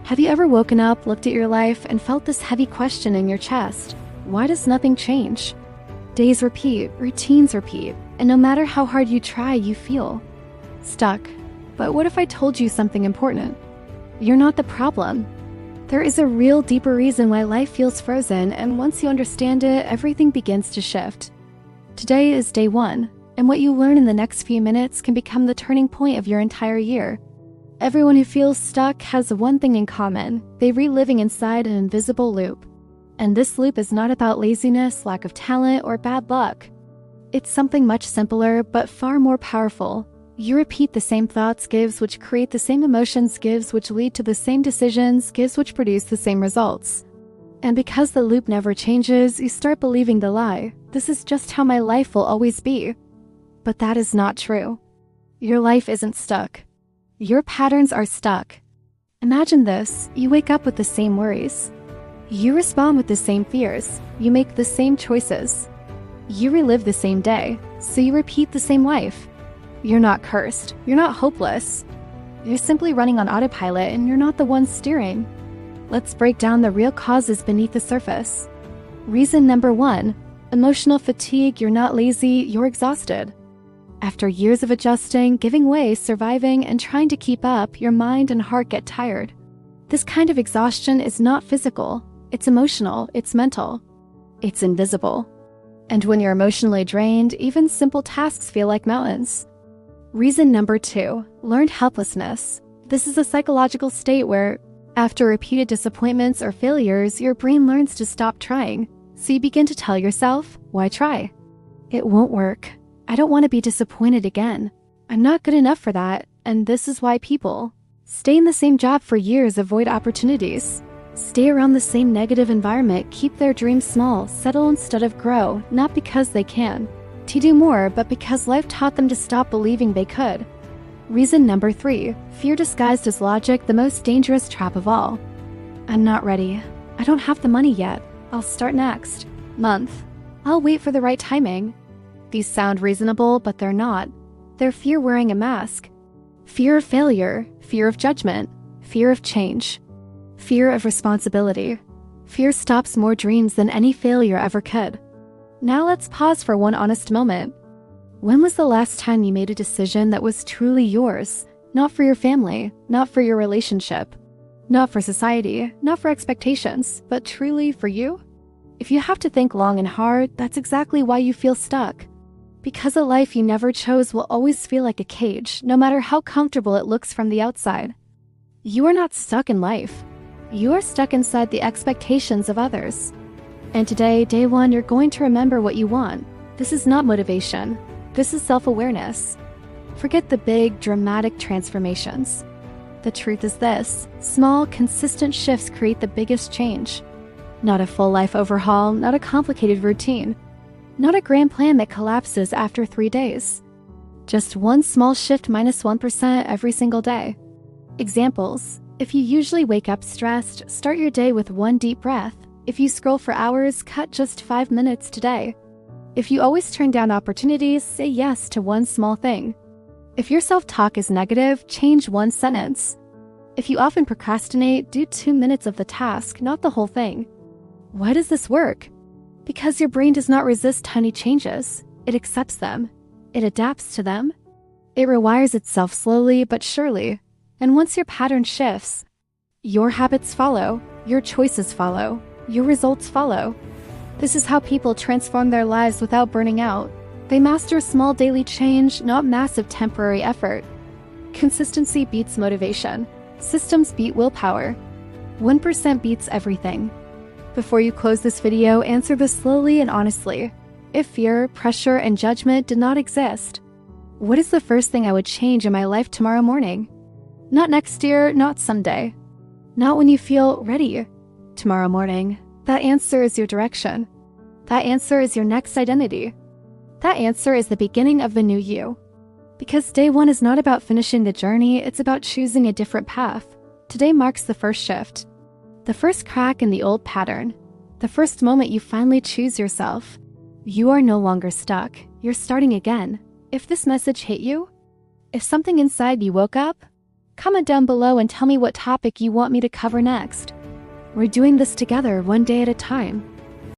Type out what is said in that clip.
Have you ever woken up, looked at your life, and felt this heavy question in your chest? Why does nothing change? Days repeat, routines repeat, and no matter how hard you try, you feel stuck. But what if I told you something important? You're not the problem. There is a real deeper reason why life feels frozen, and once you understand it, everything begins to shift. Today is day 1, and what you learn in the next few minutes can become the turning point of your entire year. Everyone who feels stuck has one thing in common: they're reliving inside an invisible loop. And this loop is not about laziness, lack of talent, or bad luck. It's something much simpler, but far more powerful. You repeat the same thoughts, gives which create the same emotions, gives which lead to the same decisions, gives which produce the same results. And because the loop never changes, you start believing the lie: this is just how my life will always be. But that is not true. Your life isn't stuck. Your patterns are stuck. Imagine this: you wake up with the same worries. You respond with the same fears. You make the same choices. You relive the same day, so you repeat the same life. You're not cursed. You're not hopeless. You're simply running on autopilot, and you're not the one steering. Let's break down the real causes beneath the surface. Reason number 1: emotional fatigue. You're not lazy, you're exhausted. After years of adjusting, giving way, surviving, and trying to keep up, your mind and heart get tired. This kind of exhaustion is not physical. It's emotional, it's mental. It's invisible. And when you're emotionally drained, even simple tasks feel like mountains. Reason number 2: learned helplessness. This is a psychological state where, after repeated disappointments or failures, your brain learns to stop trying. So you begin to tell yourself, why try? It won't work. I don't want to be disappointed again. I'm not good enough for that. And this is why people stay in the same job for years, avoid opportunities, stay around the same negative environment, keep their dreams small, settle instead of grow, not because they can to do more, but because life taught them to stop believing they could. Reason number 3: fear disguised as logic, the most dangerous trap of all. I'm not ready. I don't have the money yet. I'll start next month. I'll wait for the right timing. These sound reasonable, but they're not. They're fear wearing a mask. Fear of failure, fear of judgment, fear of change, fear of responsibility. Fear stops more dreams than any failure ever could. Now let's pause for one honest moment. When was the last time you made a decision that was truly yours? Not for your family, not for your relationship, not for society, not for expectations, but truly for you? If you have to think long and hard, that's exactly why you feel stuck. Because a life you never chose will always feel like a cage, no matter how comfortable it looks from the outside. You are not stuck in life. You are stuck inside the expectations of others. And today, day 1, you're going to remember what you want. This is not motivation. This is self-awareness. Forget the big, dramatic transformations. The truth is this: small, consistent shifts create the biggest change. Not a full life overhaul, not a complicated routine, not a grand plan that collapses after 3 days. Just one small shift minus 1% every single day. Examples: if you usually wake up stressed, start your day with 1 deep breath. If you scroll for hours, cut just 5 minutes today. If you always turn down opportunities, say yes to one small thing. If your self-talk is negative, change one sentence. If you often procrastinate, do 2 minutes of the task, not the whole thing. Why does this work? Because your brain does not resist tiny changes. It accepts them. It adapts to them. It rewires itself slowly but surely. And once your pattern shifts, your habits follow, your choices follow, your results follow. This is how people transform their lives without burning out. They master small daily change, not massive temporary effort. Consistency beats motivation. Systems beat willpower. 1% beats everything. Before you close this video, answer this slowly and honestly. If fear, pressure, and judgment did not exist, what is the first thing I would change in my life tomorrow morning? Not next year, not someday. Not when you feel ready. Tomorrow morning. That answer is your direction. That answer is your next identity. That answer is the beginning of the new you. Because day 1 is not about finishing the journey, it's about choosing a different path. Today marks the first shift. The first crack in the old pattern. The first moment you finally choose yourself. You are no longer stuck. You're starting again. If this message hit you, if something inside you woke up, Comment down below and tell me what topic you want me to cover next. We're doing this together one day at a time.